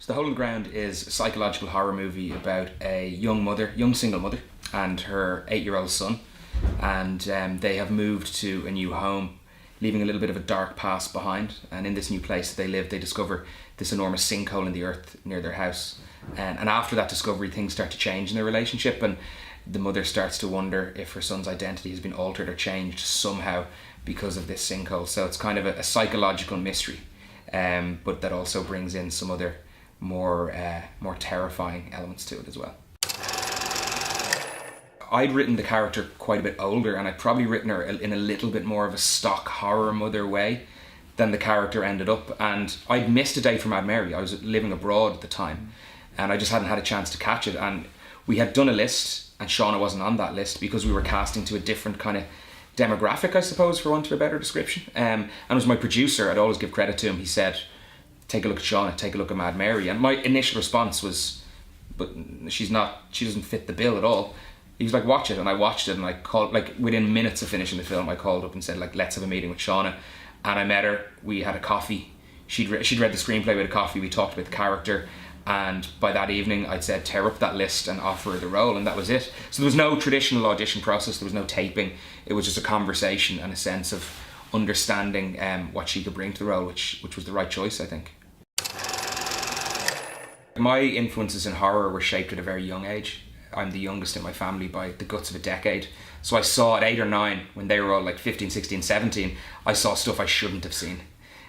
The Hole in the Ground is a psychological horror movie about a young single mother, and her 8-year-old son, and they have moved to a new home, leaving a little bit of a dark past behind. And in this new place that they live, they discover this enormous sinkhole in the earth near their house. And after that discovery, things start to change in their relationship, and the mother starts to wonder if her son's identity has been altered or changed somehow because of this sinkhole. So it's kind of a psychological mystery, but that also brings in some other more terrifying elements to it as well. I'd written the character quite a bit older, and I'd probably written her in a little bit more of a stock horror mother way than the character ended up. And I'd missed a date for Mad Mary. I was living abroad at the time, and I just hadn't had a chance to catch it. And we had done a list, and Shauna wasn't on that list because we were casting to a different kind of demographic, I suppose, for want of a better description. And it was my producer. I'd always give credit to him. He said, "Take a look at Shauna, take a look at Mad Mary." And my initial response was, "But she doesn't fit the bill at all." He was like, "Watch it," and I watched it, and I called, like within minutes of finishing the film, I called up and said, like, "Let's have a meeting with Shauna." And I met her. We had a coffee. She'd read the screenplay. We had a coffee. We talked about the character, and by that evening, I'd said, tear up that list and offer her the role, and that was it. So there was no traditional audition process. There was no taping. It was just a conversation and a sense of understanding what she could bring to the role, which was the right choice, I think. My influences in horror were shaped at a very young age. I'm the youngest in my family by the guts of a decade. So I saw at 8 or 9, when they were all like 15, 16, 17, I saw stuff I shouldn't have seen.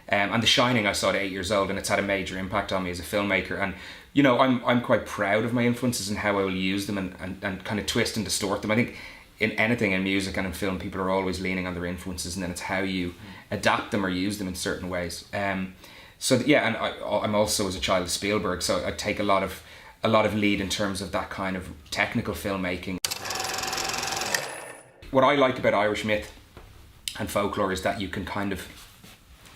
And The Shining I saw at 8 years old, and it's had a major impact on me as a filmmaker. And you know, I'm quite proud of my influences and how I will use them and kind of twist and distort them. I think in anything, in music and in film, people are always leaning on their influences, and then it's how you adapt them or use them in certain ways. So yeah, and I'm also, as a child of Spielberg, so I take a lot of lead in terms of that kind of technical filmmaking. What I like about Irish myth and folklore is that you can kind of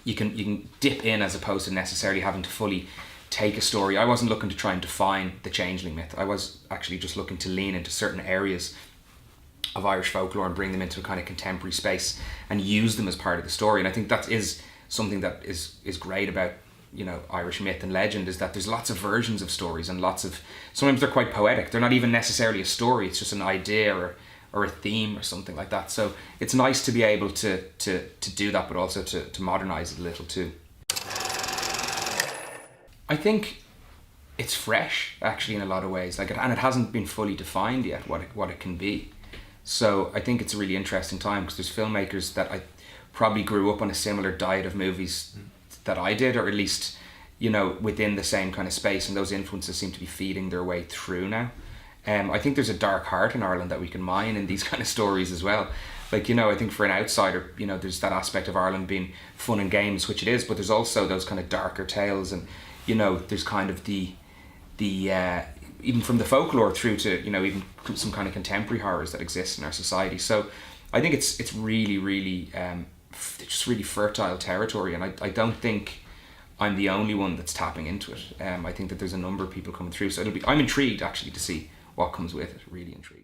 you can dip in as opposed to necessarily having to fully take a story. I wasn't looking to try and define the changeling myth. I was actually just looking to lean into certain areas of Irish folklore and bring them into a kind of contemporary space and use them as part of the story. And I think that is something that is great about, you know, Irish myth and legend, is that there's lots of versions of stories, and sometimes they're quite poetic. They're not even necessarily a story, it's just an idea or a theme or something like that. So it's nice to be able to do that, but also to modernize it a little too. I think it's fresh, actually, in a lot of ways, and it hasn't been fully defined yet what it can be. So I think it's a really interesting time, because there's filmmakers that I probably grew up on a similar diet of movies that I did, or at least, you know, within the same kind of space, and those influences seem to be feeding their way through now. I think there's a dark heart in Ireland that we can mine in these kind of stories as well. Like, you know, I think for an outsider, you know, there's that aspect of Ireland being fun and games, which it is, but there's also those kind of darker tales, and, you know, there's kind of the even from the folklore through to, you know, even some kind of contemporary horrors that exist in our society. So I think it's really just really fertile territory, and I don't think I'm the only one that's tapping into it. I think that there's a number of people coming through, so I'm intrigued actually to see what comes with it. Really intrigued.